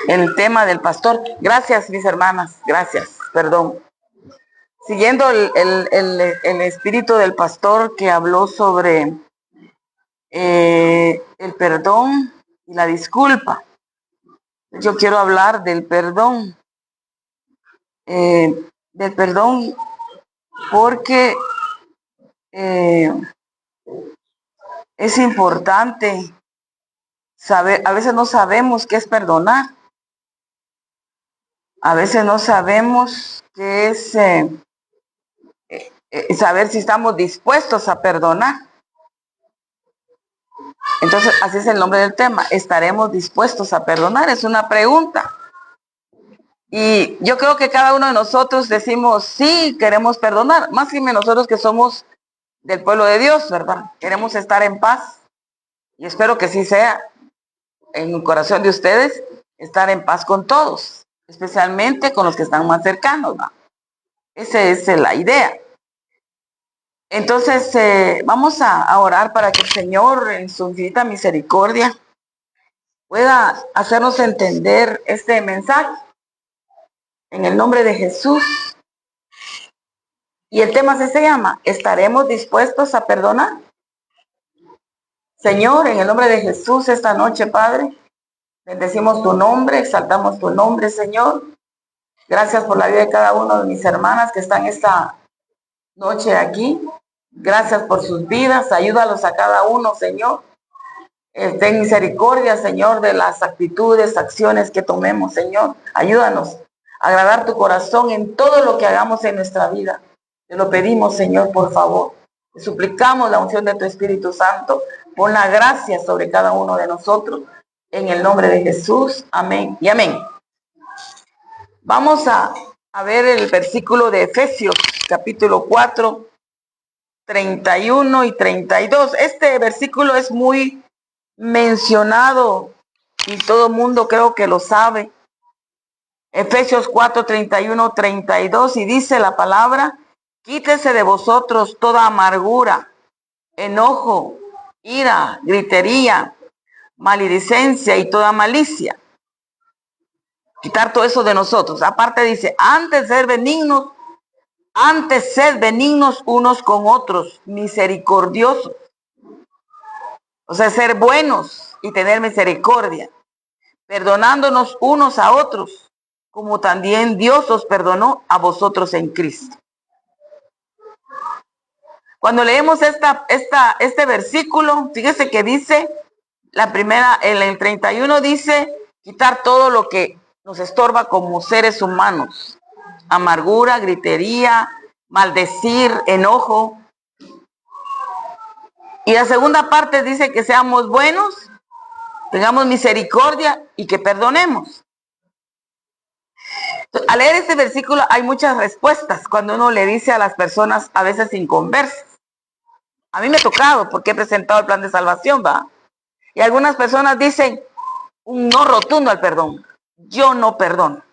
el tema del pastor. Gracias, mis hermanas, gracias, perdón. Siguiendo el espíritu del pastor que habló sobre el perdón y la disculpa. Yo quiero hablar del perdón porque es importante saber, a veces no sabemos qué es perdonar, a veces no sabemos qué es saber si estamos dispuestos a perdonar. Entonces, así es el nombre del tema. ¿Estaremos dispuestos a perdonar? Es una pregunta. Y yo creo que cada uno de nosotros decimos, sí, queremos perdonar. Más que nosotros que somos del pueblo de Dios, ¿verdad? Queremos estar en paz. Y espero que sí sea en el corazón de ustedes, estar en paz con todos, especialmente con los que están más cercanos, ¿verdad? Esa es la idea. Entonces, vamos a orar para que el Señor, en su infinita misericordia, pueda hacernos entender este mensaje en el nombre de Jesús. Y el tema se llama, ¿estaremos dispuestos a perdonar? Señor, en el nombre de Jesús, esta noche, Padre, bendecimos tu nombre, exaltamos tu nombre, Señor. Gracias por la vida de cada uno de mis hermanas que están esta noche aquí. Gracias por sus vidas, ayúdalos a cada uno, Señor. Ten misericordia, Señor, de las actitudes, acciones que tomemos, Señor. Ayúdanos a agradar tu corazón en todo lo que hagamos en nuestra vida. Te lo pedimos, Señor, por favor. Te suplicamos la unción de tu Espíritu Santo. Pon la gracia sobre cada uno de nosotros. En el nombre de Jesús. Amén y amén. Vamos a ver el versículo de Efesios, capítulo 4, 31 y 32. Este versículo es muy mencionado y todo el mundo creo que lo sabe. Efesios 4, 31, 32, y dice la palabra, quítese de vosotros toda amargura, enojo, ira, gritería, maledicencia y toda malicia. Quitar todo eso de nosotros. Aparte dice, antes sed benignos unos con otros, misericordiosos. O sea, ser buenos y tener misericordia, perdonándonos unos a otros, como también Dios os perdonó a vosotros en Cristo. Cuando leemos este versículo, fíjese que dice, la primera, en el 31 dice, quitar todo lo que nos estorba como seres humanos. Amargura, gritería, maldecir, enojo. Y la segunda parte dice que seamos buenos, tengamos misericordia y que perdonemos. Al leer este versículo hay muchas respuestas cuando uno le dice a las personas a veces inconversas. A mí me ha tocado porque he presentado el plan de salvación, ¿va? Y algunas personas dicen un no rotundo al perdón. Yo no perdono.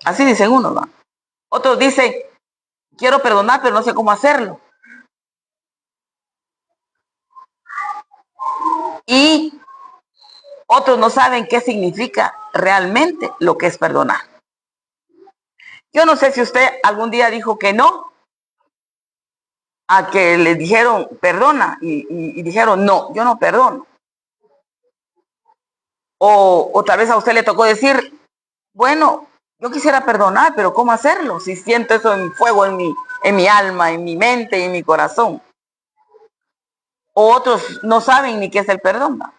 Así dicen unos, ¿va? Otros dicen, quiero perdonar, pero no sé cómo hacerlo. Y otros no saben qué significa realmente lo que es perdonar. Yo no sé si usted algún día dijo que no, a que le dijeron perdona y dijeron no, yo no perdono. O tal vez a usted le tocó decir, bueno, yo quisiera perdonar, pero ¿cómo hacerlo? Si siento eso en fuego en mi alma, en mi mente y en mi corazón. O otros no saben ni qué es el perdón, ¿no?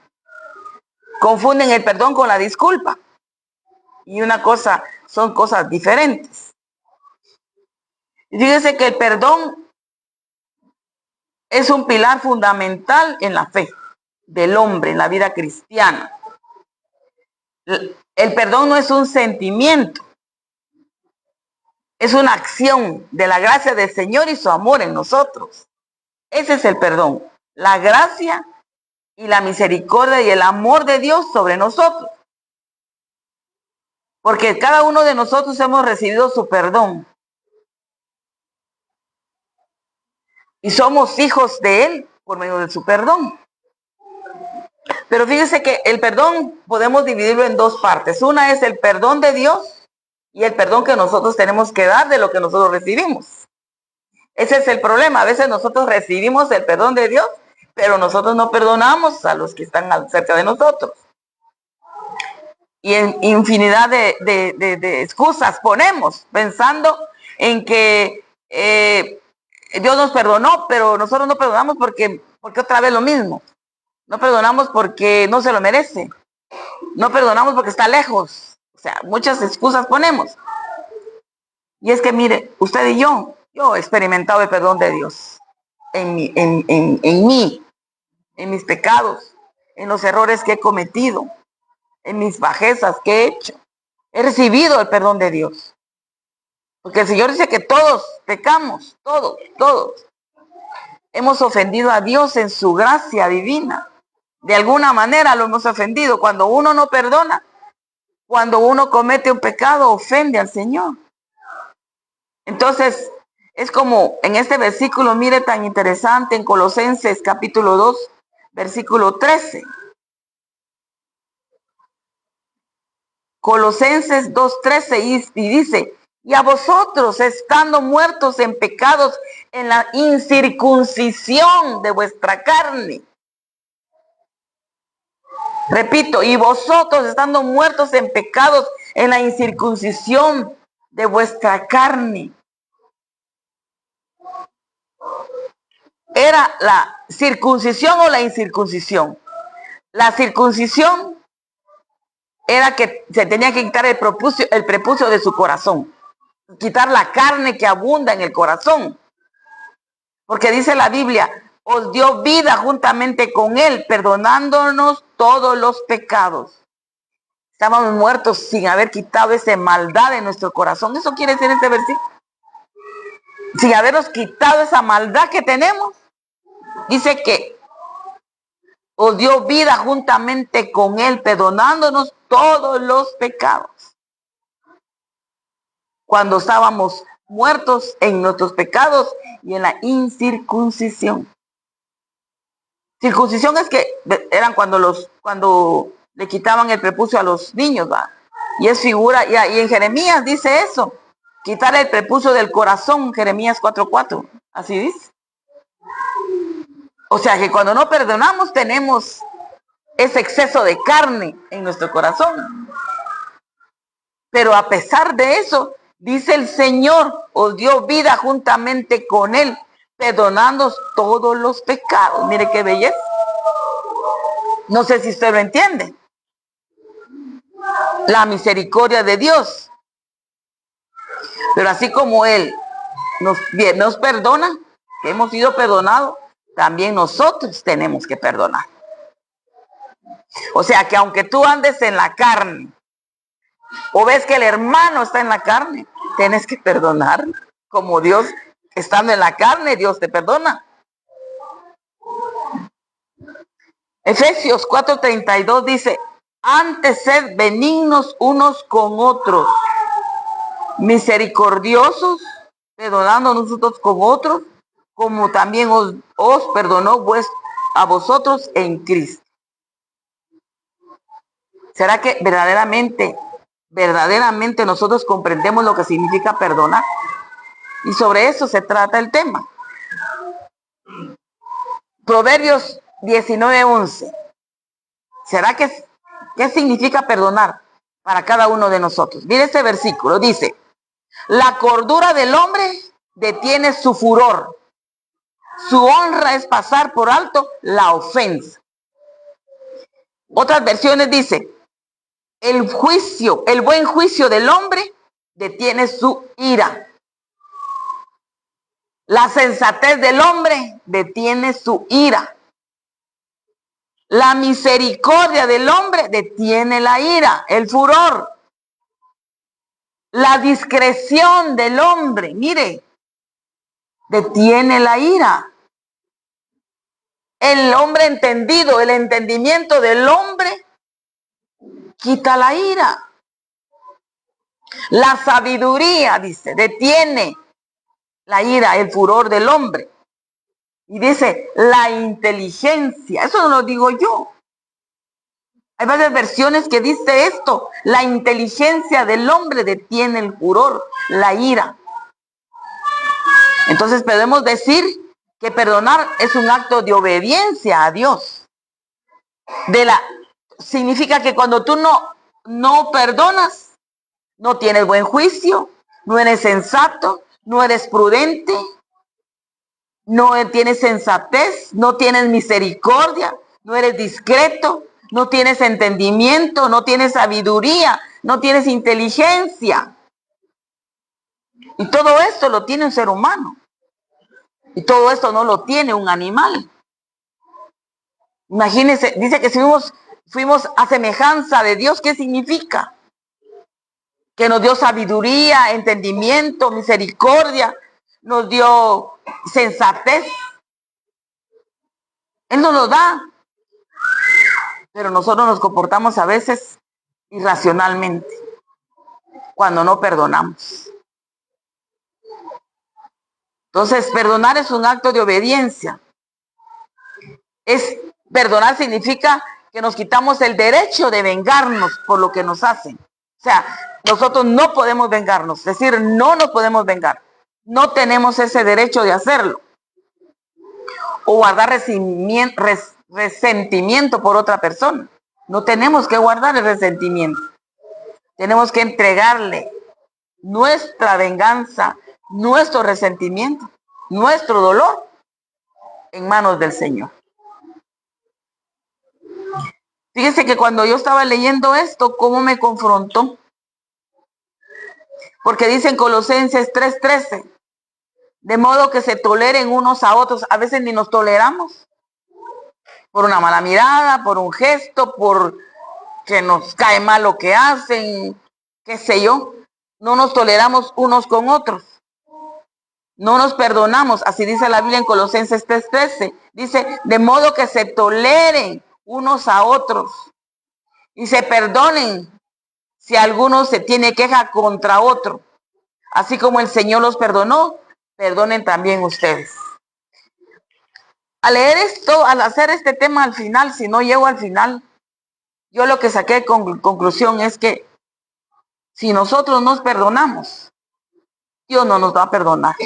Confunden el perdón con la disculpa. Y una cosa, son cosas diferentes. Y fíjense que el perdón es un pilar fundamental en la fe del hombre, en la vida cristiana. El perdón no es un sentimiento, es una acción de la gracia del Señor y su amor en nosotros. Ese es el perdón, la gracia y la misericordia y el amor de Dios sobre nosotros. Porque cada uno de nosotros hemos recibido su perdón. Y somos hijos de Él por medio de su perdón. Pero fíjese que el perdón podemos dividirlo en dos partes. Una es el perdón de Dios y el perdón que nosotros tenemos que dar de lo que nosotros recibimos. Ese es el problema. A veces nosotros recibimos el perdón de Dios, pero nosotros no perdonamos a los que están cerca de nosotros. Y en infinidad de excusas ponemos, pensando en que Dios nos perdonó, pero nosotros no perdonamos porque otra vez lo mismo. No perdonamos porque no se lo merece. No perdonamos porque está lejos. O sea, muchas excusas ponemos. Y es que mire, usted y yo he experimentado el perdón de Dios en mí, en mis pecados, en los errores que he cometido, en mis bajezas que he hecho. He recibido el perdón de Dios. Porque el Señor dice que todos pecamos, todos. Hemos ofendido a Dios en su gracia divina. De alguna manera lo hemos ofendido. Cuando uno no perdona, cuando uno comete un pecado, ofende al Señor. Entonces, es como en este versículo, mire tan interesante, en Colosenses capítulo 2, versículo 13. Colosenses 2:13 y dice, y a vosotros, estando muertos en pecados, en la incircuncisión de vuestra carne. Repito, y vosotros, estando muertos en pecados, en la incircuncisión de vuestra carne. ¿Era la circuncisión o la incircuncisión? La circuncisión era que se tenía que quitar el prepucio de su corazón, quitar la carne que abunda en el corazón. Porque dice la Biblia, os dio vida juntamente con él, perdonándonos todos los pecados. Estábamos muertos sin haber quitado esa maldad de nuestro corazón. Eso quiere decir este versículo. Sin habernos quitado esa maldad que tenemos, dice que os dio vida juntamente con él, perdonándonos todos los pecados. Cuando estábamos muertos en nuestros pecados y en la incircuncisión. Circuncisión es que eran cuando le quitaban el prepucio a los niños, ¿va? Y es figura, y en Jeremías dice eso, quitar el prepucio del corazón, Jeremías 4:4, así dice. O sea que cuando no perdonamos tenemos ese exceso de carne en nuestro corazón. Pero a pesar de eso, dice el Señor, os dio vida juntamente con él, perdonando todos los pecados. Mire qué belleza. No sé si usted lo entiende. La misericordia de Dios. Pero así como él nos perdona, que hemos sido perdonados, también nosotros tenemos que perdonar. O sea que aunque tú andes en la carne, o ves que el hermano está en la carne, tienes que perdonar. Como Dios, estando en la carne, Dios te perdona. Efesios 4:32 dice, antes sed benignos unos con otros, misericordiosos, perdonando nosotros con otros, como también os perdonó a vosotros en Cristo. ¿Será que verdaderamente nosotros comprendemos lo que significa perdonar? Y sobre eso se trata el tema. Proverbios 19:11. ¿Será que qué significa perdonar para cada uno de nosotros? Mire este versículo, dice, la cordura del hombre detiene su furor. Su honra es pasar por alto la ofensa. Otras versiones dice, el buen juicio del hombre detiene su ira. La sensatez del hombre detiene su ira. La misericordia del hombre detiene la ira, el furor. La discreción del hombre, mire, detiene la ira. El hombre entendido, el entendimiento del hombre quita la ira. La sabiduría, dice, detiene la ira, el furor del hombre. Y dice, la inteligencia, eso no lo digo yo. Hay varias versiones que dice esto: la inteligencia del hombre detiene el furor, la ira. Entonces podemos decir que perdonar es un acto de obediencia a Dios. Significa que cuando tú no perdonas, no tienes buen juicio, no eres sensato, no eres prudente, no tienes sensatez, no tienes misericordia, no eres discreto, no tienes entendimiento, no tienes sabiduría, no tienes inteligencia. Y todo esto lo tiene un ser humano. Y todo esto no lo tiene un animal. Imagínense, dice que si fuimos a semejanza de Dios, ¿qué significa? Que nos dio sabiduría, entendimiento, misericordia, nos dio sensatez. Él nos lo da, pero nosotros nos comportamos a veces irracionalmente cuando no perdonamos. Entonces, perdonar es un acto de obediencia. Perdonar significa que nos quitamos el derecho de vengarnos por lo que nos hacen. O sea, nosotros no podemos vengarnos, es decir, no nos podemos vengar. No tenemos ese derecho de hacerlo. O guardar resentimiento por otra persona. No tenemos que guardar el resentimiento. Tenemos que entregarle nuestra venganza, nuestro resentimiento, nuestro dolor en manos del Señor. Fíjense que cuando yo estaba leyendo esto, cómo me confrontó. Porque dice en Colosenses 3:13, de modo que se toleren unos a otros. A veces ni nos toleramos. Por una mala mirada, por un gesto, por que nos cae mal lo que hacen, qué sé yo. No nos toleramos unos con otros. No nos perdonamos. Así dice la Biblia en Colosenses 3:13. Dice, de modo que se toleren unos a otros y se perdonen si alguno se tiene queja contra otro. Así como el Señor los perdonó, perdonen también ustedes. Al leer esto, al hacer este tema al final, si no llego al final, yo lo que saqué con conclusión es que si nosotros nos perdonamos, Dios no nos va a perdonar.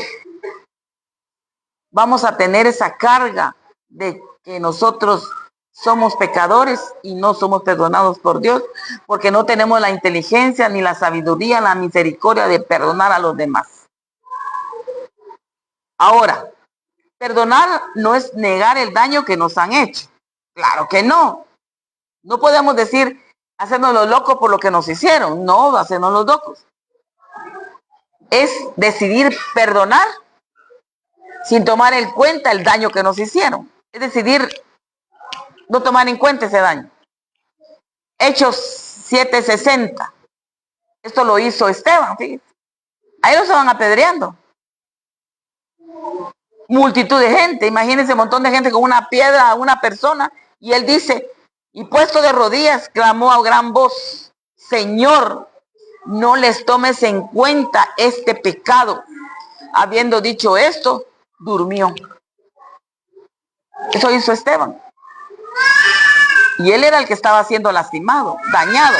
Vamos a tener esa carga de que nosotros somos pecadores y no somos perdonados por Dios, porque no tenemos la inteligencia, ni la sabiduría, la misericordia de perdonar a los demás. Ahora, perdonar no es negar el daño que nos han hecho. Claro que no. No podemos decir, hacernos los locos por lo que nos hicieron. No, hacernos los locos. Es decidir perdonar sin tomar en cuenta el daño que nos hicieron. Es decidir no tomar en cuenta ese daño. Hechos 7:60. Esto lo hizo Esteban, fíjense. Ahí lo estaban apedreando. Multitud de gente, imagínense un montón de gente con una piedra a una persona, y él dice, y puesto de rodillas, clamó a gran voz, Señor, no les tomes en cuenta este pecado. Habiendo dicho esto, durmió. Eso hizo Esteban. Y él era el que estaba siendo lastimado, dañado.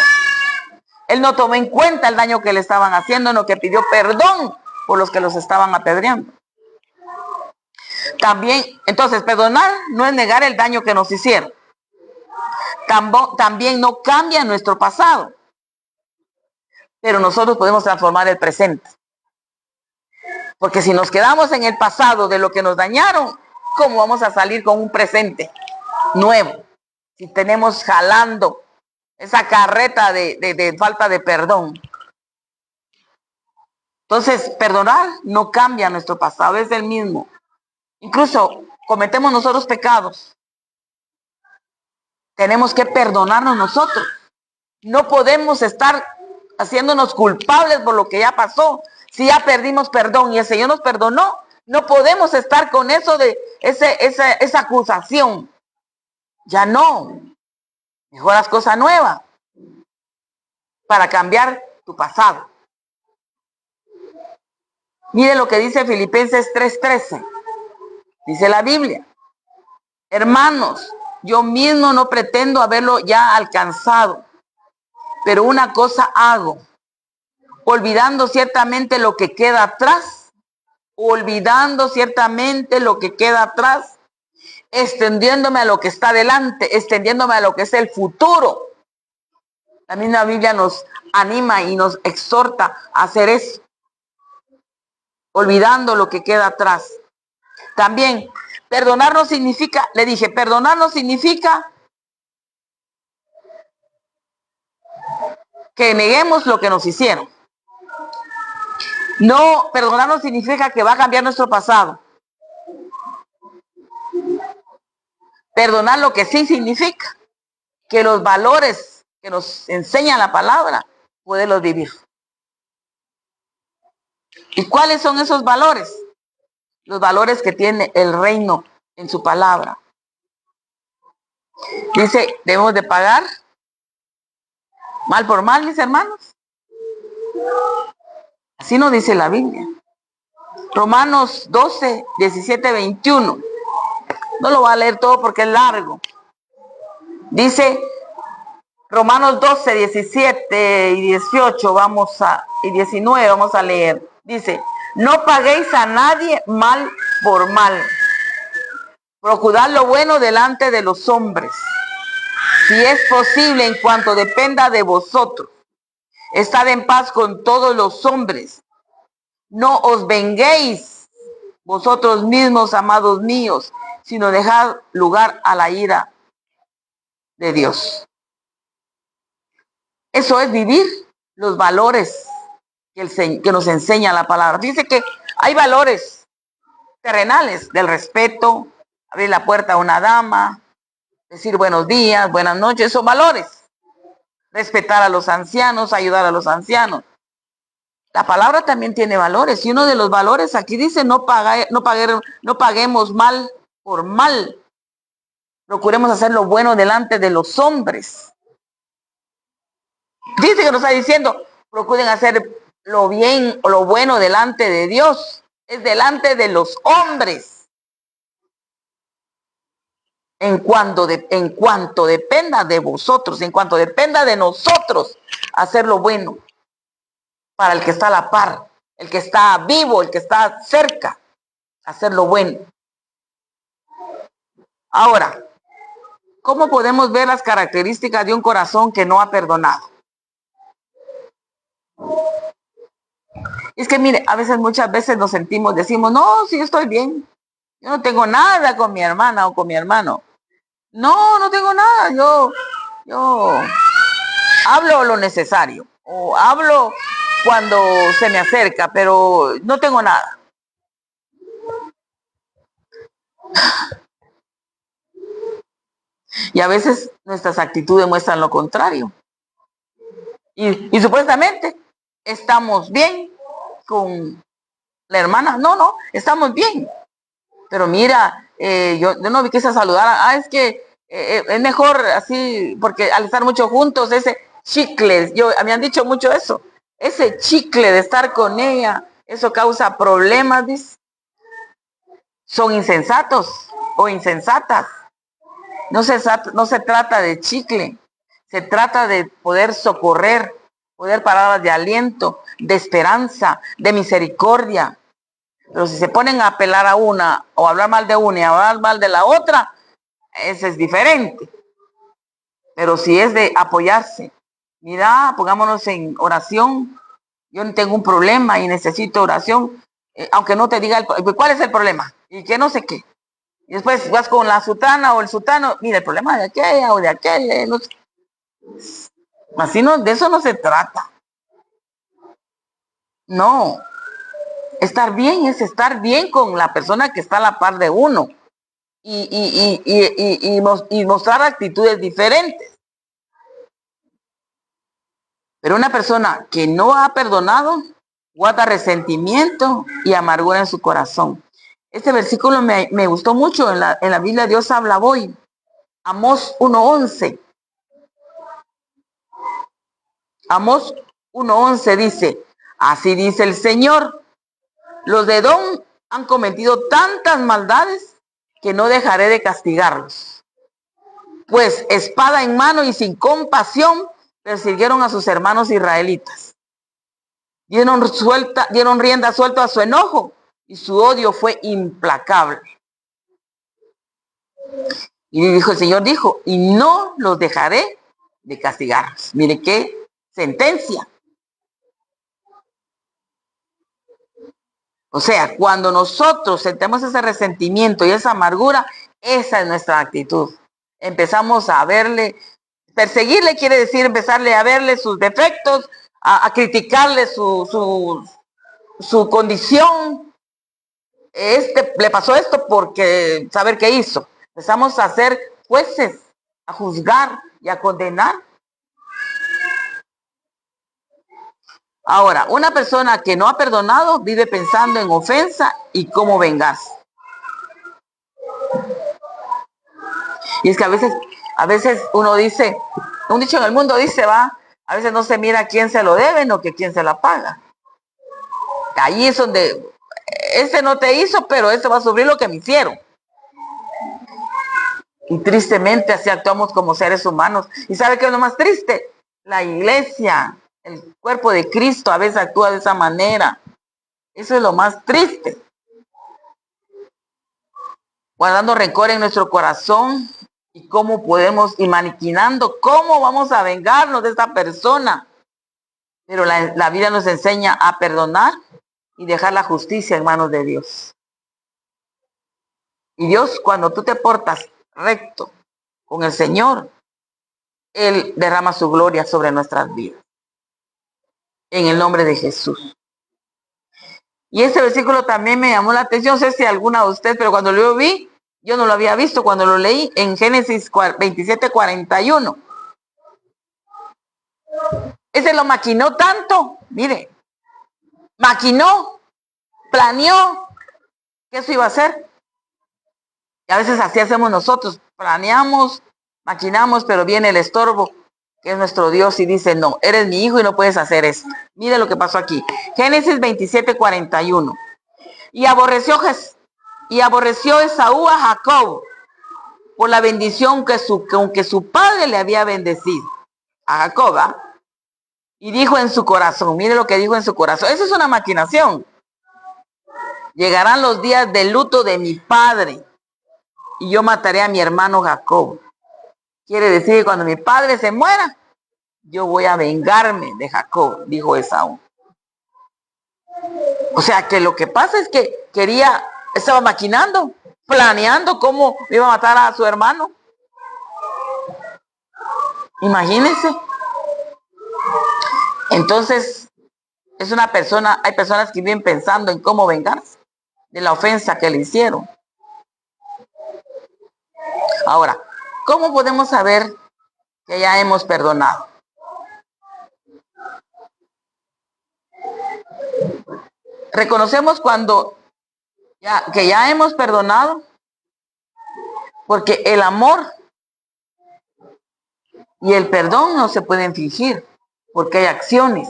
Él no tomó en cuenta el daño que le estaban haciendo, no, que pidió perdón por los que los estaban apedreando. También, entonces, perdonar no es negar el daño que nos hicieron. También no cambia nuestro pasado. Pero nosotros podemos transformar el presente. Porque si nos quedamos en el pasado de lo que nos dañaron, ¿cómo vamos a salir con un presente nuevo? Si tenemos jalando esa carreta de falta de perdón. Entonces, perdonar no cambia nuestro pasado, es el mismo. Incluso cometemos nosotros pecados. Tenemos que perdonarnos nosotros. No podemos estar haciéndonos culpables por lo que ya pasó. Si ya perdimos perdón y el Señor nos perdonó, no podemos estar con eso de esa acusación. Ya no. Mejor haz cosa nueva para cambiar tu pasado. Mire lo que dice Filipenses 3:13. Dice la Biblia. Hermanos, yo mismo no pretendo haberlo ya alcanzado, pero una cosa hago, olvidando ciertamente lo que queda atrás, olvidando ciertamente lo que queda atrás, extendiéndome a lo que está delante, extendiéndome a lo que es el futuro. La misma Biblia nos anima y nos exhorta a hacer eso, olvidando lo que queda atrás. También, perdonar no significa, le dije, perdonar no significa que neguemos lo que nos hicieron. No, perdonar no significa que va a cambiar nuestro pasado. Perdonar lo que sí significa que los valores que nos enseña la palabra, poderlos vivir. ¿Y cuáles son esos valores? Los valores que tiene el reino en su palabra. Dice, debemos de pagar mal por mal, mis hermanos. Así nos dice la Biblia. Romanos 12, 17, 21. No lo voy a leer todo porque es largo. Dice Romanos 12, 17 y 18 y 19 vamos a leer. Dice, no paguéis a nadie mal por mal. Procurad lo bueno delante de los hombres. Si es posible, en cuanto dependa de vosotros, estad en paz con todos los hombres. No os venguéis vosotros mismos, amados míos, sino dejad lugar a la ira de Dios. Eso es vivir los valores que nos enseña la palabra. Dice que hay valores terrenales del respeto, abrir la puerta a una dama, decir buenos días, buenas noches, son valores. Respetar a los ancianos, ayudar a los ancianos. La palabra también tiene valores y uno de los valores aquí dice no paguemos mal por mal. Procuremos hacer lo bueno delante de los hombres. Dice que nos está diciendo, procuren hacer lo bien o lo bueno delante de Dios. Es delante de los hombres. En cuanto dependa de vosotros, en cuanto dependa de nosotros, hacer lo bueno para el que está a la par, el que está vivo, el que está cerca, hacer lo bueno. Ahora, ¿cómo podemos ver las características de un corazón que no ha perdonado? Es que mire, muchas veces nos sentimos, decimos, no, sí estoy bien, yo no tengo nada con mi hermana o con mi hermano. No tengo nada, yo hablo lo necesario o hablo cuando se me acerca, pero no tengo nada. Y a veces nuestras actitudes muestran lo contrario. Y supuestamente estamos bien con la hermana. No, estamos bien. Pero mira, yo no quise saludar. Es que es mejor así, porque al estar mucho juntos, ese chicle, me han dicho mucho eso. Ese chicle de estar con ella, eso causa problemas, dice. Son insensatos o insensatas. No se trata de chicle, se trata de poder socorrer, poder palabras de aliento, de esperanza, de misericordia. Pero si se ponen a apelar a una, o hablar mal de una y hablar mal de la otra, eso es diferente. Pero si es de apoyarse, mira, pongámonos en oración. Yo tengo un problema y necesito oración, aunque no te diga cuál es el problema y que no sé qué. Y después vas con la sutana o el sutano, mira, el problema de aquella o de aquel. No sé. Así no, de eso no se trata. No. Estar bien es estar bien con la persona que está a la par de uno. Y mostrar actitudes diferentes. Pero una persona que no ha perdonado guarda resentimiento y amargura en su corazón. Este versículo me gustó mucho. En la Biblia Dios habla hoy. Amós 1:11. Amós 1:11 dice, así dice el Señor, los de Edom han cometido tantas maldades que no dejaré de castigarlos. pues espada en mano y sin compasión persiguieron a sus hermanos israelitas. Dieron rienda suelta a su enojo y su odio fue implacable. Y dijo el Señor, y no los dejaré de castigarlos. Mire qué sentencia. O sea, cuando nosotros sentemos ese resentimiento y esa amargura, esa es nuestra actitud. Empezamos a verle, perseguirle quiere decir empezarle a verle sus defectos, a criticarle su condición. Le pasó esto porque saber qué hizo. Empezamos a ser jueces, a juzgar y a condenar. Ahora, una persona que no ha perdonado vive pensando en ofensa y cómo vengarse. Y es que a veces uno dice, un dicho en el mundo dice, a veces no se mira a quién se lo debe, no que quién se la paga. Ahí es donde, ese no te hizo, pero ese va a sufrir lo que me hicieron. Y tristemente así actuamos como seres humanos. ¿Y sabe qué es lo más triste? La iglesia, el cuerpo de Cristo a veces actúa de esa manera. Eso es lo más triste. Guardando rencor en nuestro corazón y cómo podemos, y maquinando cómo vamos a vengarnos de esta persona. Pero la Biblia nos enseña a perdonar y dejar la justicia en manos de Dios. Y Dios, cuando tú te portas recto con el Señor, Él derrama su gloria sobre nuestras vidas. En el nombre de Jesús. Y este versículo también me llamó la atención, no sé si alguna de ustedes, pero cuando lo vi, yo no lo había visto cuando lo leí en Génesis 27:41. Ese lo maquinó tanto, mire, maquinó, planeó que eso iba a ser. Y a veces así hacemos nosotros, planeamos, maquinamos, pero viene el estorbo, que es nuestro Dios, y dice, no, eres mi hijo y no puedes hacer esto. Mire lo que pasó aquí. Génesis 27:41. Y aborreció Esaú a Jacob por la bendición con que su padre le había bendecido a Jacob. Y dijo en su corazón, mire lo que dijo en su corazón, eso es una maquinación. Llegarán los días de luto de mi padre y yo mataré a mi hermano Jacob. Quiere decir que cuando mi padre se muera, yo voy a vengarme de Jacob, dijo Esaú. O sea que lo que pasa es que estaba maquinando, planeando cómo iba a matar a su hermano. Imagínense. Entonces, hay personas que viven pensando en cómo vengarse de la ofensa que le hicieron. Ahora, ¿cómo podemos saber que ya hemos perdonado? Reconocemos que ya hemos perdonado, porque el amor y el perdón no se pueden fingir, porque hay acciones.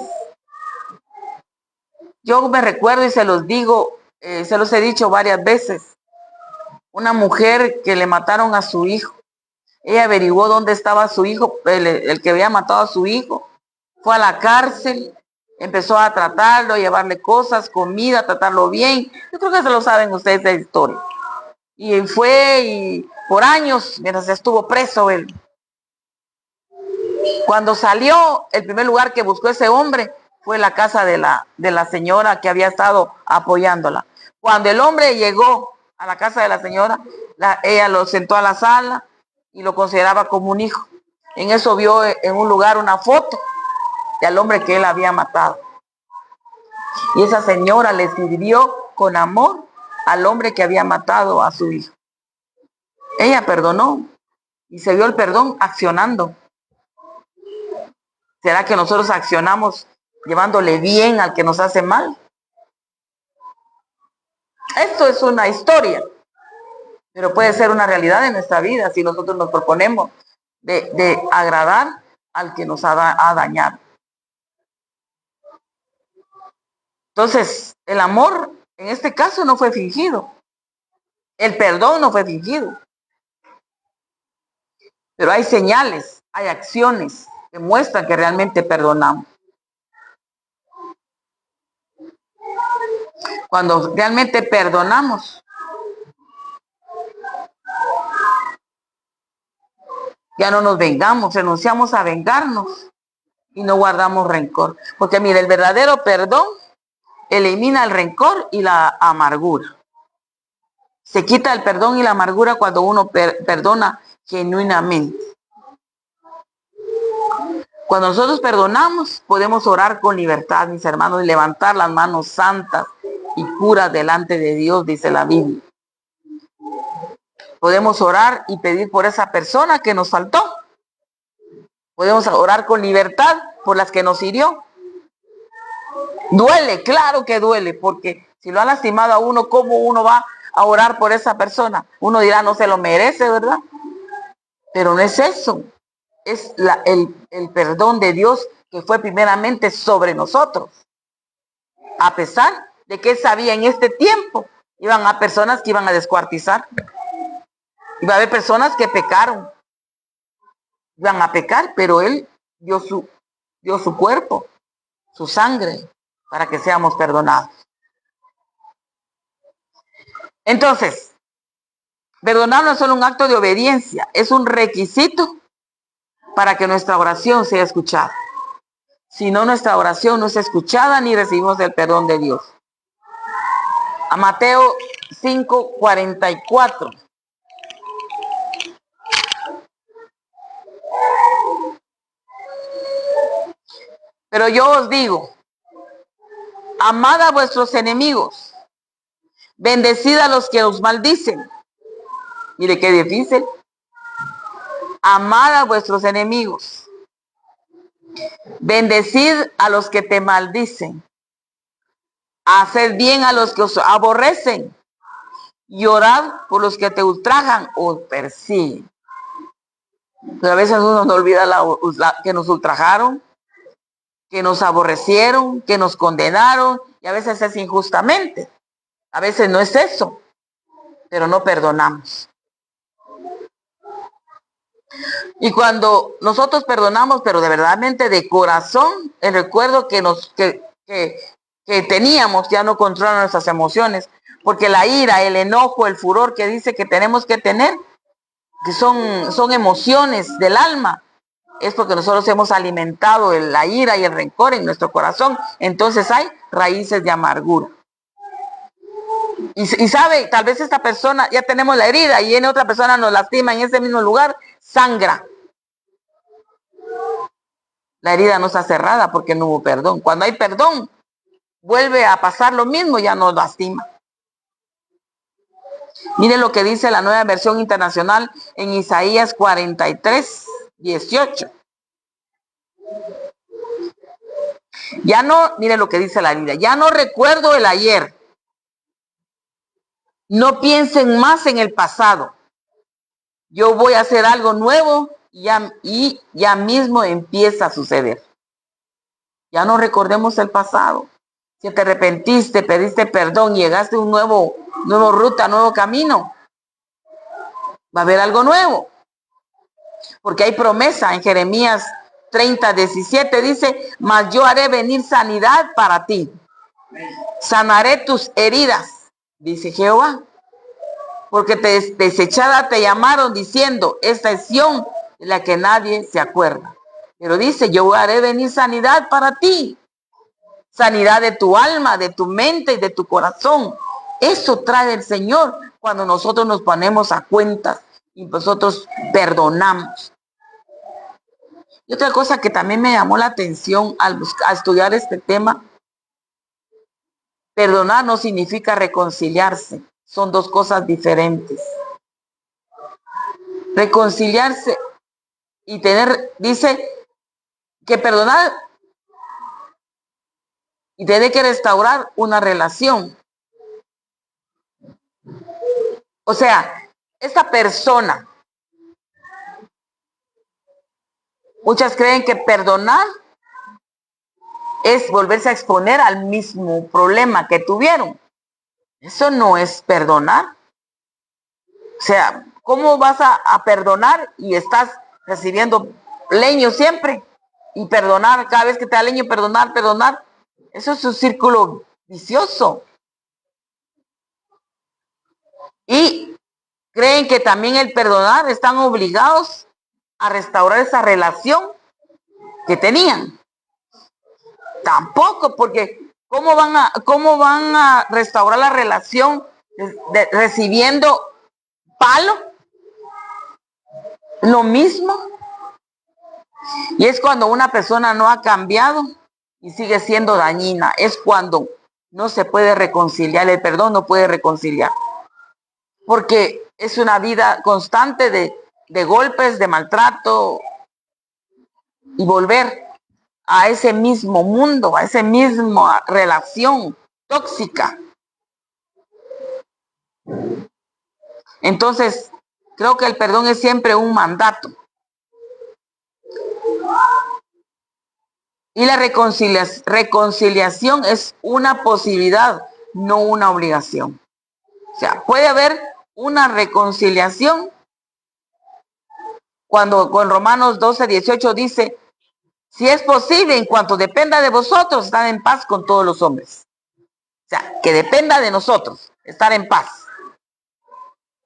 Yo me recuerdo y se los digo, se los he dicho varias veces, una mujer que le mataron a su hijo. Ella averiguó dónde estaba su hijo, el que había matado a su hijo. Fue a la cárcel, empezó a tratarlo, a llevarle cosas, comida, a tratarlo bien. Yo creo que se lo saben ustedes de la historia. Y por años, mientras estuvo preso él. Cuando salió, el primer lugar que buscó ese hombre fue la casa de la señora que había estado apoyándola. Cuando el hombre llegó a la casa de la señora, ella lo sentó a la sala y lo consideraba como un hijo. En eso vio en un lugar una foto del hombre que él había matado. Y esa señora le sirvió con amor al hombre que había matado a su hijo. Ella perdonó y se vio el perdón accionando. ¿Será que nosotros accionamos llevándole bien al que nos hace mal? Esto es una historia, pero puede ser una realidad en nuestra vida si nosotros nos proponemos de agradar al que nos ha dañado. Entonces, el amor en este caso no fue fingido. El perdón no fue fingido. Pero hay señales, hay acciones que muestran que realmente perdonamos. Cuando realmente perdonamos, ya no nos vengamos, renunciamos a vengarnos y no guardamos rencor. Porque mire, el verdadero perdón elimina el rencor y la amargura. Se quita el perdón y la amargura cuando uno perdona genuinamente. Cuando nosotros perdonamos, podemos orar con libertad, mis hermanos, y levantar las manos santas y puras delante de Dios, dice la Biblia. Podemos orar y pedir por esa persona que nos faltó. Podemos orar con libertad por las que nos hirió. Duele, claro que duele, porque si lo ha lastimado a uno, ¿cómo uno va a orar por esa persona? Uno dirá, no se lo merece, ¿verdad? Pero no es eso. Es el perdón de Dios que fue primeramente sobre nosotros. A pesar de que Él sabía en este tiempo, iban a personas que iban a descuartizar. Iba a haber personas que pecaron. Iban a pecar, pero Él dio su cuerpo, su sangre, para que seamos perdonados. Entonces, perdonar no es solo un acto de obediencia, es un requisito para que nuestra oración sea escuchada. Si no, nuestra oración no es escuchada ni recibimos el perdón de Dios. A Mateo 5:44. Pero yo os digo, amad a vuestros enemigos, bendecid a los que os maldicen. Mire qué difícil. Amad a vuestros enemigos, bendecid a los que te maldicen, haced bien a los que os aborrecen y orad por los que te ultrajan o persiguen. Pero a veces uno no olvida que nos ultrajaron, que nos aborrecieron, que nos condenaron, y a veces es injustamente. A veces no es eso, pero no perdonamos. Y cuando nosotros perdonamos, pero de verdaderamente de corazón, el recuerdo que teníamos ya no controla nuestras emociones, porque la ira, el enojo, el furor que dice que tenemos que tener, que son emociones del alma, es porque nosotros hemos alimentado la ira y el rencor en nuestro corazón. Entonces hay raíces de amargura. Y sabe, tal vez esta persona, ya tenemos la herida y viene otra persona, nos lastima en ese mismo lugar, sangra. La herida no está cerrada porque no hubo perdón. Cuando hay perdón, vuelve a pasar lo mismo, ya nos lastima. Mire lo que dice la Nueva Versión Internacional en Isaías 43:18. Ya no, mire lo que dice la Biblia, ya no recuerdo el ayer. No piensen más en el pasado. Yo voy a hacer algo nuevo y ya mismo empieza a suceder. Ya no recordemos el pasado. Si te arrepentiste, pediste perdón, llegaste a un nuevo ruta, nuevo camino, va a haber algo nuevo. Porque hay promesa en Jeremías 30:17, dice, mas yo haré venir sanidad para ti. Sanaré tus heridas, dice Jehová. Porque desechada te llamaron diciendo, esta es Sión de la que nadie se acuerda. Pero dice, yo haré venir sanidad para ti. Sanidad de tu alma, de tu mente y de tu corazón. Eso trae el Señor cuando nosotros nos ponemos a cuentas y nosotros perdonamos. Y otra cosa que también me llamó la atención al estudiar este tema, perdonar no significa reconciliarse. Son dos cosas diferentes. Reconciliarse y dice que perdonar y tiene que restaurar una relación. O sea, esta persona, muchas creen que perdonar es volverse a exponer al mismo problema que tuvieron. Eso no es perdonar. O sea, ¿cómo vas a perdonar y estás recibiendo leño siempre y perdonar cada vez que te da leño, perdonar, perdonar. Eso es un círculo vicioso. Y creen que también el perdonar están obligados a restaurar esa relación que tenían. Tampoco, porque ¿cómo van a restaurar la relación recibiendo palo? Lo mismo. Y es cuando una persona no ha cambiado y sigue siendo dañina. Es cuando no se puede reconciliar. El perdón no puede reconciliar. Porque es una vida constante de golpes, de maltrato y volver a ese mismo mundo, a esa misma relación tóxica. Entonces, creo que el perdón es siempre un mandato. Y la reconciliación es una posibilidad, no una obligación. O sea, puede haber una reconciliación cuando con Romanos 12:18 dice, si es posible, en cuanto dependa de vosotros, estar en paz con todos los hombres. O sea, que dependa de nosotros, estar en paz.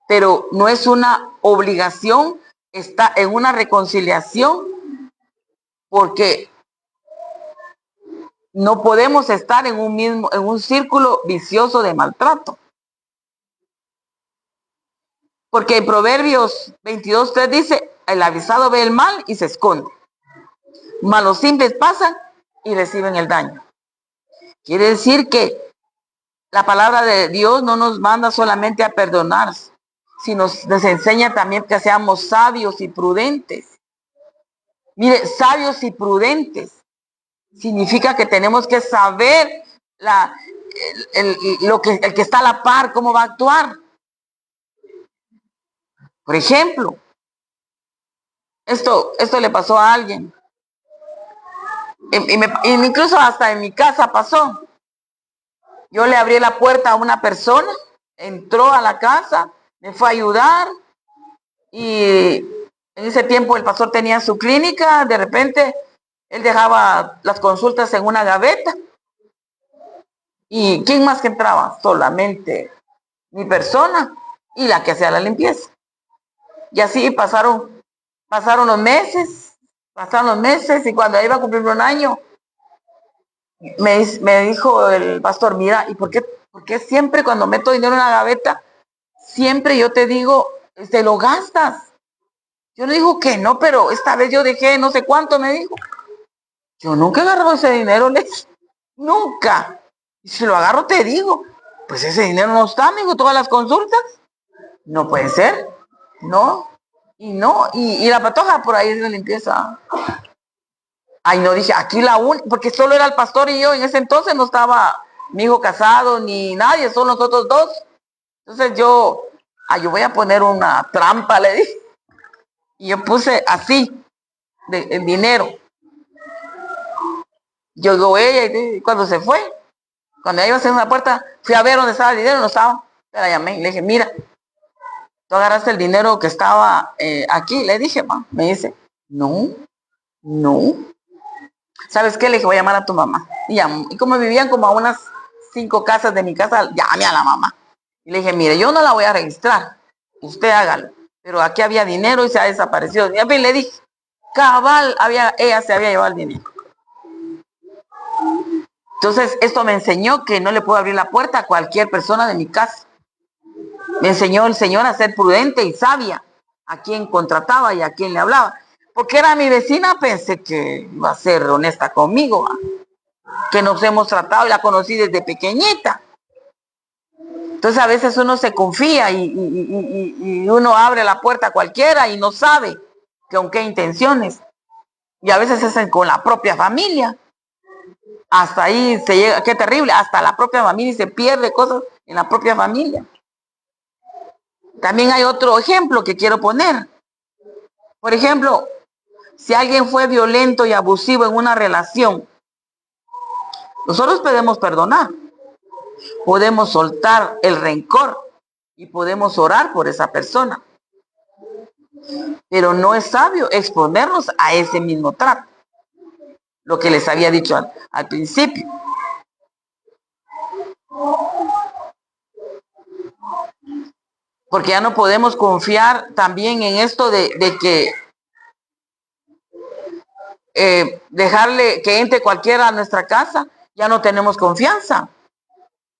Pero no es una obligación estar en una reconciliación, porque no podemos estar en un círculo vicioso de maltrato. Porque en Proverbios 22:3 dice, el avisado ve el mal y se esconde. Mas los simples pasan y reciben el daño. Quiere decir que la palabra de Dios no nos manda solamente a perdonar, sino nos enseña también que seamos sabios y prudentes. Mire, sabios y prudentes significa que tenemos que saber el que está a la par, cómo va a actuar. Por ejemplo, esto le pasó a alguien. Incluso hasta en mi casa pasó. Yo le abrí la puerta a una persona, entró a la casa, me fue a ayudar y en ese tiempo el pastor tenía su clínica, de repente él dejaba las consultas en una gaveta y ¿quién más que entraba? Solamente mi persona y la que hacía la limpieza. Y así pasaron los meses y cuando iba a cumplir un año, me dijo el pastor, mira, ¿y por qué siempre cuando meto dinero en la gaveta, siempre yo te digo, te lo gastas? Yo le digo que no, pero esta vez yo dejé no sé cuánto, me dijo. Yo nunca he agarrado ese dinero, nunca. Y si lo agarro te digo, pues ese dinero no está, amigo, todas las consultas. No puede ser, no. Y la patoja por ahí es de limpieza. Ay, no, dije, aquí porque solo era el pastor y yo, en ese entonces no estaba mi hijo casado ni nadie, solo nosotros dos. Entonces yo voy a poner una trampa, le dije. Y yo puse así, el dinero. Llegó ella y cuando se fue, cuando ella iba a hacer una puerta, fui a ver dónde estaba el dinero, no estaba. La llamé y le dije, mira, tú agarraste el dinero que estaba aquí. Le dije, me dice, no. ¿Sabes qué? Le dije, voy a llamar a tu mamá. Y como vivían como a unas 5 casas de mi casa, llamé a la mamá. Y le dije, mire, yo no la voy a registrar. Usted hágalo. Pero aquí había dinero y se ha desaparecido. Y le dije, cabal, ella se había llevado el dinero. Entonces, esto me enseñó que no le puedo abrir la puerta a cualquier persona de mi casa. Me enseñó el Señor a ser prudente y sabia a quien contrataba y a quien le hablaba. Porque era mi vecina, pensé que iba a ser honesta conmigo, que nos hemos tratado y la conocí desde pequeñita. Entonces a veces uno se confía y uno abre la puerta a cualquiera y no sabe con qué intenciones. Y a veces es con la propia familia. Hasta ahí se llega, qué terrible, hasta la propia familia y se pierde cosas en la propia familia. También hay otro ejemplo que quiero poner. Por ejemplo, si alguien fue violento y abusivo en una relación, nosotros podemos perdonar, podemos soltar el rencor y podemos orar por esa persona. Pero no es sabio exponernos a ese mismo trato. Lo que les había dicho al principio. Porque ya no podemos confiar también en esto de que dejarle que entre cualquiera a nuestra casa, ya no tenemos confianza.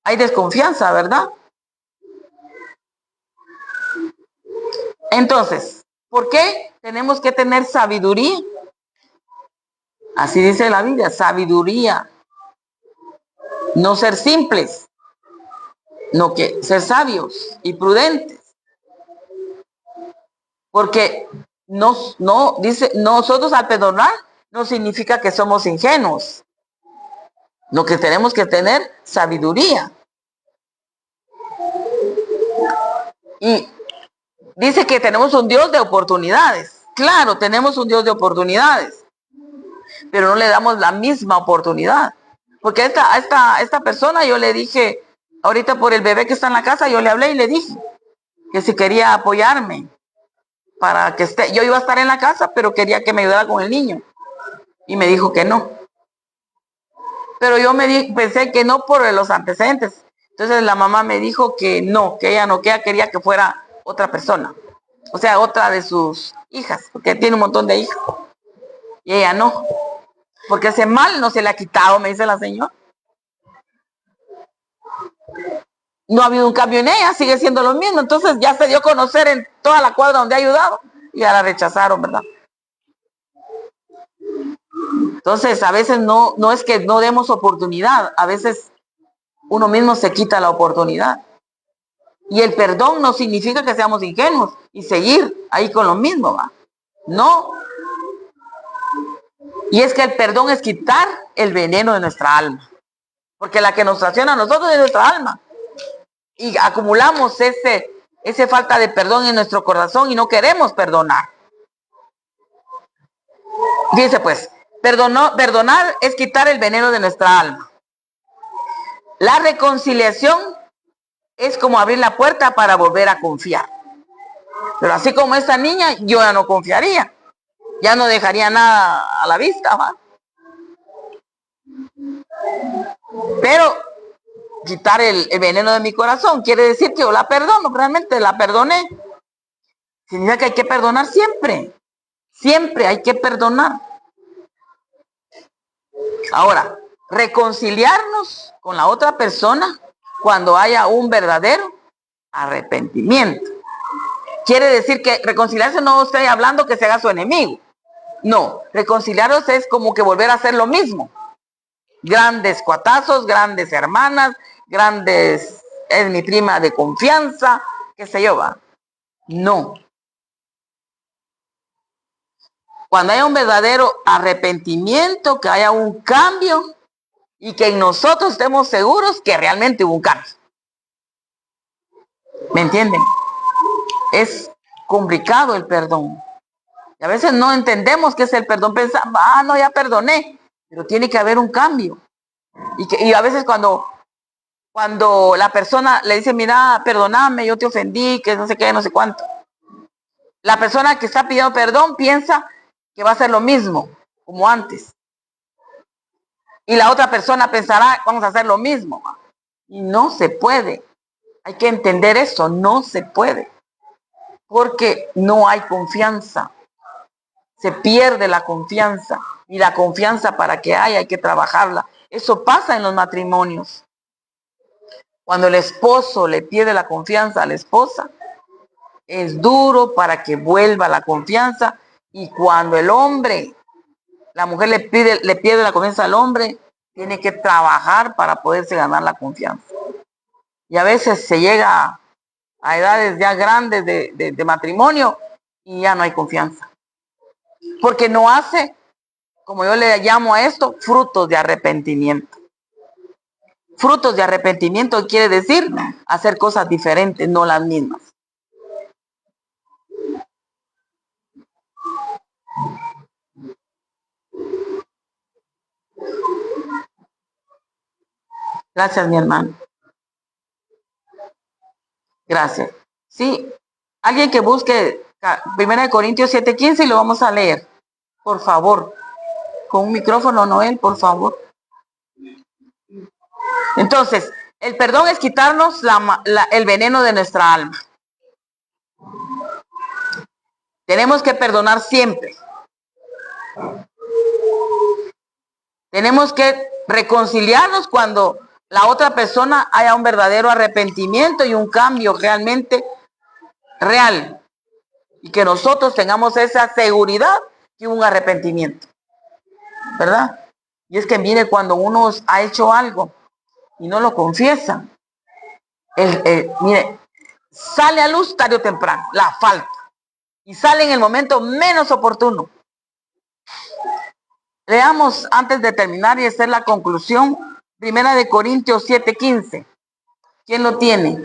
Hay desconfianza, ¿verdad? Entonces, ¿por qué tenemos que tener sabiduría? Así dice la Biblia, sabiduría. No ser simples, no que ser sabios y prudentes. Porque no dice, nosotros al perdonar no significa que somos ingenuos. Lo que tenemos que tener sabiduría. Y dice que tenemos un Dios de oportunidades. Claro, tenemos un Dios de oportunidades, pero no le damos la misma oportunidad. Porque a esta persona yo le dije, ahorita por el bebé que está en la casa, yo le hablé y le dije que si quería apoyarme para que esté, yo iba a estar en la casa, pero quería que me ayudara con el niño. Y me dijo que no. Pero yo pensé que no por los antecedentes. Entonces la mamá me dijo que no, que ella no, que ella quería que fuera otra persona. O sea, otra de sus hijas, porque tiene un montón de hijas. Y ella no, porque ese mal no se le ha quitado, me dice la señora. No ha habido un cambio en ella, sigue siendo lo mismo. Entonces ya se dio a conocer en toda la cuadra donde ha ayudado y ya la rechazaron, ¿verdad? Entonces a veces no es que no demos oportunidad, a veces uno mismo se quita la oportunidad. Y el perdón no significa que seamos ingenuos y seguir ahí con lo mismo, ¿va? No. Y es que el perdón es quitar el veneno de nuestra alma. Porque la que nos traiciona a nosotros es nuestra alma. Y acumulamos ese falta de perdón en nuestro corazón y no queremos perdonar. Dice pues, perdonar es quitar el veneno de nuestra alma. La reconciliación es como abrir la puerta para volver a confiar. Pero así como esta niña, yo ya no confiaría. Ya no dejaría nada a la vista, ¿va? Pero quitar el veneno de mi corazón quiere decir que yo la perdono, realmente la perdoné. Significa que hay que perdonar siempre. Siempre hay que perdonar. Ahora, reconciliarnos con la otra persona cuando haya un verdadero arrepentimiento. Quiere decir que reconciliarse no estoy hablando que se haga su enemigo. No, reconciliarnos es como que volver a hacer lo mismo. Grandes cuatazos, grandes hermanas, grandes, es mi prima de confianza, qué sé yo, va. No. Cuando haya un verdadero arrepentimiento, que haya un cambio y que en nosotros estemos seguros que realmente hubo un cambio. ¿Me entienden? Es complicado el perdón. Y a veces no entendemos qué es el perdón. Pensamos, no, ya perdoné. Pero tiene que haber un cambio. Y a veces cuando la persona le dice, mira, perdóname, yo te ofendí, que no sé qué, no sé cuánto. La persona que está pidiendo perdón piensa que va a ser lo mismo, como antes. Y la otra persona pensará, vamos a hacer lo mismo. Y no se puede. Hay que entender eso, no se puede. Porque no hay confianza. Se pierde la confianza. Y la confianza para que haya hay que trabajarla. Eso pasa en los matrimonios. Cuando el esposo le pierde la confianza a la esposa, es duro para que vuelva la confianza. Y cuando el hombre, la mujer le pierde la confianza al hombre, tiene que trabajar para poderse ganar la confianza. Y a veces se llega a edades ya grandes de matrimonio y ya no hay confianza. Porque no hace, como yo le llamo a esto, frutos de arrepentimiento. Frutos de arrepentimiento quiere decir hacer cosas diferentes, no las mismas. Gracias, mi hermano. Gracias. Sí, alguien que busque Primera de Corintios 7:15 y lo vamos a leer. Por favor. Con un micrófono, Noel, por favor. Entonces, el perdón es quitarnos el veneno de nuestra alma. Tenemos que perdonar siempre. Tenemos que reconciliarnos cuando la otra persona haya un verdadero arrepentimiento y un cambio realmente real. Y que nosotros tengamos esa seguridad y un arrepentimiento. ¿Verdad? Y es que mire, cuando uno ha hecho algo y no lo confiesa, mire, sale a luz tarde o temprano, la falta. Y sale en el momento menos oportuno. Leamos antes de terminar y hacer la conclusión, Primera de Corintios 7:15. ¿Quién lo tiene?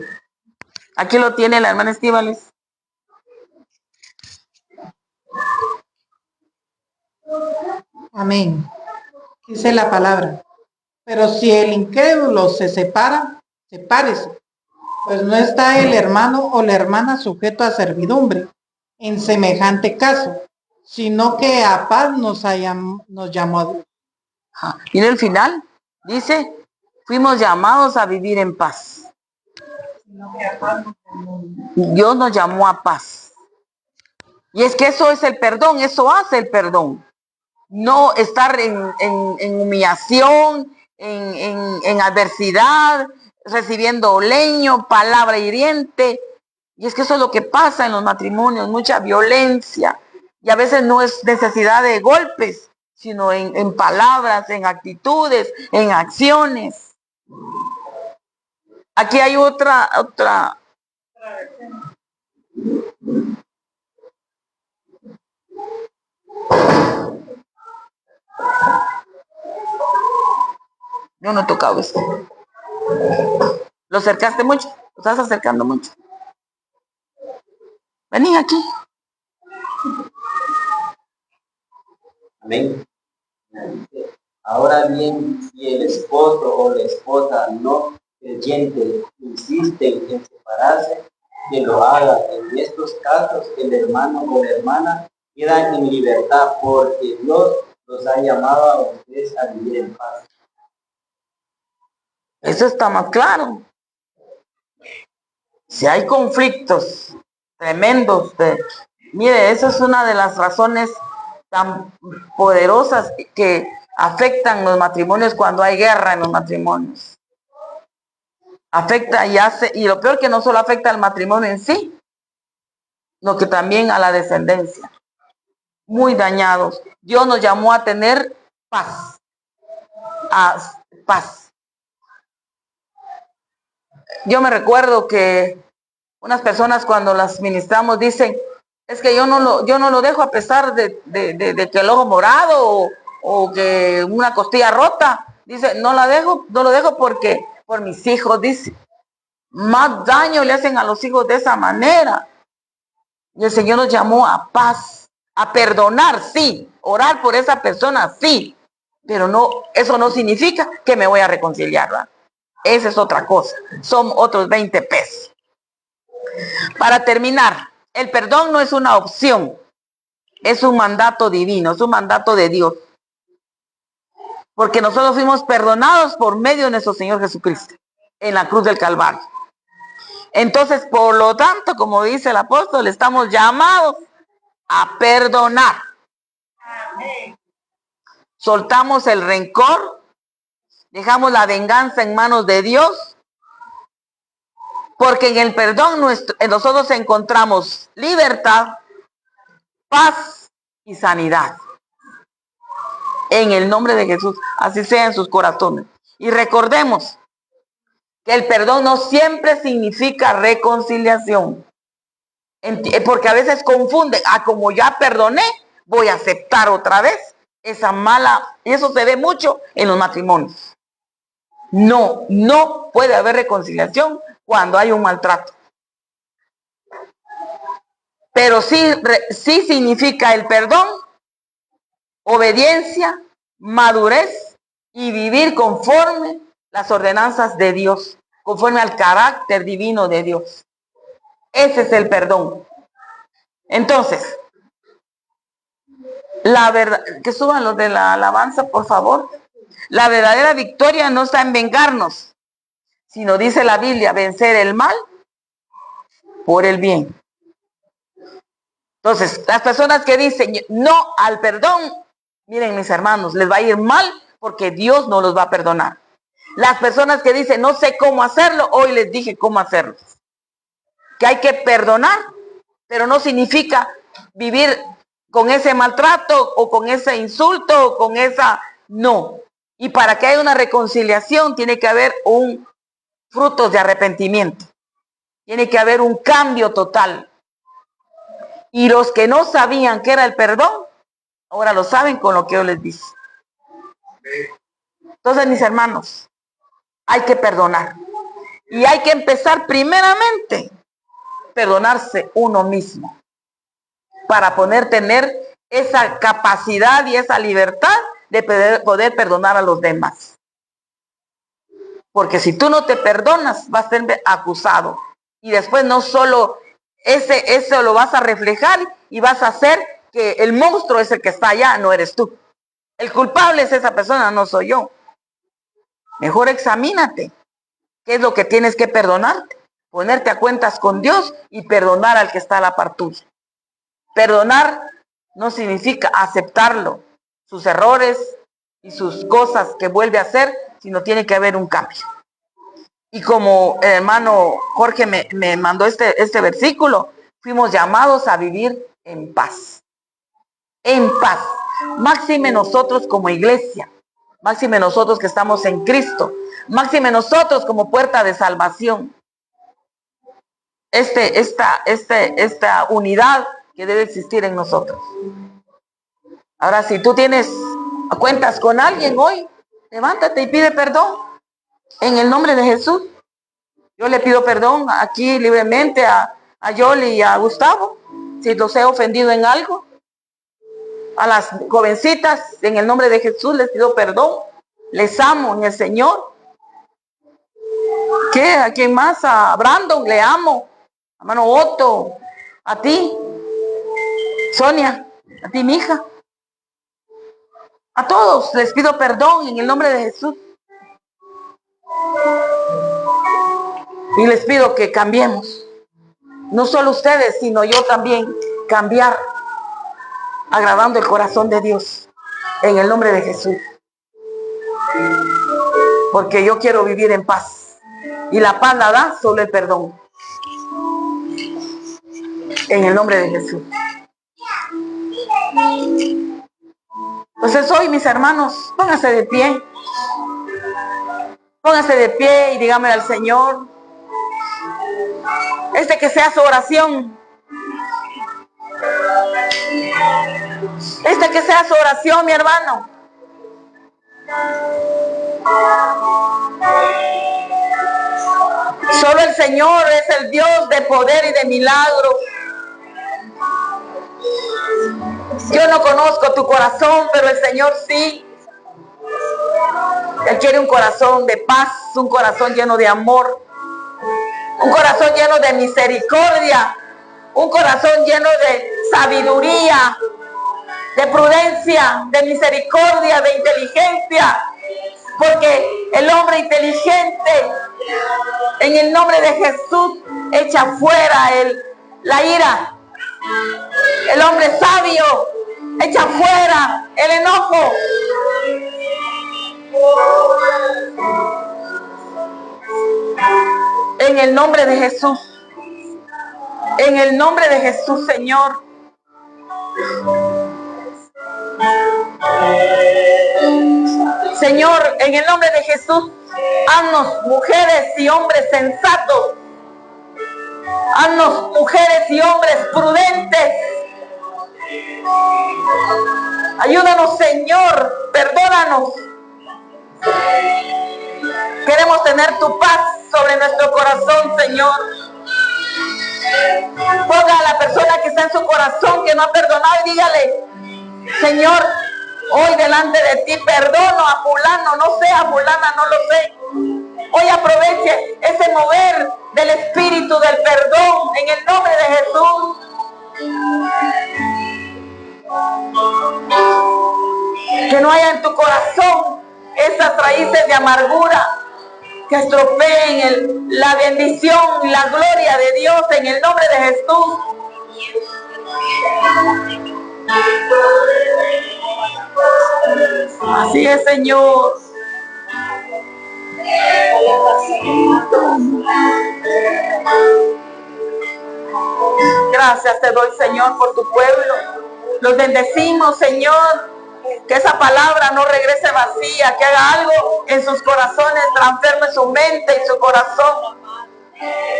Aquí lo tiene la hermana Estíbales. Amén. Dice la palabra. Pero si el incrédulo se separa, sepárese, pues no está el hermano o la hermana sujeto a servidumbre en semejante caso, sino que a paz nos llamó a Dios. Y en el final dice, fuimos llamados a vivir en paz. Dios nos llamó a paz. Y es que eso es el perdón, eso hace el perdón. No estar en humillación, en adversidad, recibiendo leño, palabra hiriente. Y es que eso es lo que pasa en los matrimonios, mucha violencia. Y a veces no es necesidad de golpes, sino en palabras, en actitudes, en acciones. Aquí hay otra. Yo no he tocado esto. ¿Lo acercaste mucho? ¿Lo estás acercando mucho? Vení aquí. Amén. Ahora bien, si el esposo o la esposa no creyente insisten en separarse, que lo haga. En estos casos, el hermano o la hermana quedan en libertad porque Dios los ha llamado a ustedes a vivir en paz. Eso está más claro. Si hay conflictos tremendos, mire, esa es una de las razones tan poderosas que afectan los matrimonios cuando hay guerra en los matrimonios. Afecta y lo peor que no solo afecta al matrimonio en sí, sino que también a la descendencia. Muy dañados. Dios nos llamó a tener paz. Paz. Yo me recuerdo que unas personas cuando las ministramos dicen, es que yo no lo dejo a pesar de que el ojo morado o que una costilla rota. Dice, no lo dejo porque por mis hijos, dice. Más daño le hacen a los hijos de esa manera. Y el Señor nos llamó a paz, a perdonar, sí, orar por esa persona, sí, pero no, eso no significa que me voy a reconciliar, ¿verdad? Esa es otra cosa, son otros 20 pesos. Para terminar, el perdón no es una opción, es un mandato divino, es un mandato de Dios. Porque nosotros fuimos perdonados por medio de nuestro Señor Jesucristo en la cruz del Calvario. Entonces, por lo tanto, como dice el apóstol, estamos llamados a perdonar. Soltamos el rencor, dejamos la venganza en manos de Dios, porque en el perdón nosotros encontramos libertad, paz y sanidad. En el nombre de Jesús, así sea en sus corazones. Y recordemos que el perdón no siempre significa reconciliación. Porque a veces confunden, como ya perdoné, voy a aceptar otra vez esa mala, y eso se ve mucho en los matrimonios. No puede haber reconciliación cuando hay un maltrato. Pero sí significa el perdón, obediencia, madurez y vivir conforme las ordenanzas de Dios, conforme al carácter divino de Dios. Ese es el perdón. Entonces, la verdad, que suban los de la alabanza, por favor. La verdadera victoria no está en vengarnos, sino dice la Biblia, vencer el mal por el bien. Entonces, las personas que dicen no al perdón, miren mis hermanos, les va a ir mal porque Dios no los va a perdonar. Las personas que dicen no sé cómo hacerlo, hoy les dije cómo hacerlo. Que hay que perdonar, pero no significa vivir con ese maltrato o con ese insulto o con esa... No. Y para que haya una reconciliación tiene que haber frutos de arrepentimiento. Tiene que haber un cambio total. Y los que no sabían qué era el perdón, ahora lo saben con lo que yo les dije. Entonces, mis hermanos, hay que perdonar. Y hay que empezar primeramente perdonarse uno mismo para tener esa capacidad y esa libertad de poder perdonar a los demás. Porque si tú no te perdonas, vas a ser acusado. Y después no solo eso lo vas a reflejar y vas a hacer que el monstruo es el que está allá, no eres tú. El culpable es esa persona, no soy yo. Mejor examínate. ¿Qué es lo que tienes que perdonarte? Ponerte a cuentas con Dios y perdonar al que está a la par tuya. Perdonar no significa aceptarlo, sus errores y sus cosas que vuelve a hacer, sino tiene que haber un cambio. Y como el hermano Jorge me mandó este versículo, fuimos llamados a vivir en paz. En paz. Máxime nosotros como iglesia, máxime nosotros que estamos en Cristo, máxime nosotros como puerta de salvación. Esta unidad que debe existir en nosotros. Ahora, si tú cuentas con alguien hoy, levántate y pide perdón en el nombre de Jesús. Yo le pido perdón aquí libremente a Yoli y a Gustavo, si los he ofendido en algo. A las jovencitas, en el nombre de Jesús les pido perdón. Les amo en el Señor. ¿Qué? ¿A quién más? A Brandon le amo. Hermano Otto, a ti, Sonia, a ti, mi hija. A todos les pido perdón en el nombre de Jesús. Y les pido que cambiemos. No solo ustedes, sino yo también. Cambiar, agradando el corazón de Dios. En el nombre de Jesús. Porque yo quiero vivir en paz. Y la paz la da solo el perdón. En el nombre de Jesús. Entonces hoy, mis hermanos, pónganse de pie. Pónganse de pie y díganme al Señor. Que sea su oración. Que sea su oración, mi hermano. Solo el Señor es el Dios de poder y de milagros. Yo no conozco tu corazón, pero el Señor sí. Él quiere un corazón de paz, un corazón lleno de amor, un corazón lleno de misericordia, un corazón lleno de sabiduría, de prudencia, de misericordia, de inteligencia. Porque el hombre inteligente, en el nombre de Jesús, echa fuera la ira. El hombre sabio echa fuera el enojo. En el nombre de Jesús. En el nombre de Jesús, Señor. Señor, en el nombre de Jesús, haznos mujeres y hombres sensatos. Haznos mujeres y hombres prudentes. Ayúdanos, Señor, perdónanos. Queremos tener tu paz sobre nuestro corazón, Señor. Ponga a la persona que está en su corazón, que no ha perdonado, y dígale: Señor, hoy delante de ti perdono a fulano, no sé, a fulana, no lo sé. Hoy aproveche ese mover del espíritu del perdón en el nombre de Jesús. Que no haya en tu corazón esas raíces de amargura que estropeen la bendición y la gloria de Dios en el nombre de Jesús. Así es, Señor. Gracias te doy, Señor, por tu pueblo. Los bendecimos, Señor. Que esa palabra no regrese vacía, que haga algo en sus corazones, transforme su mente y su corazón.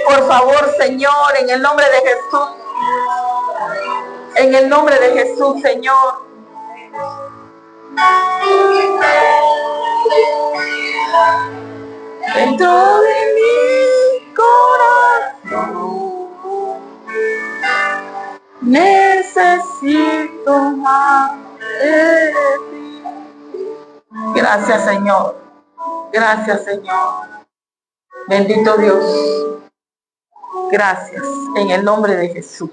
Por favor, Señor, en el nombre de Jesús. En el nombre de Jesús, Señor. Dentro de mi corazón necesito más de ti. Gracias, Señor. Gracias, Señor. Bendito Dios. Gracias en el nombre de Jesús.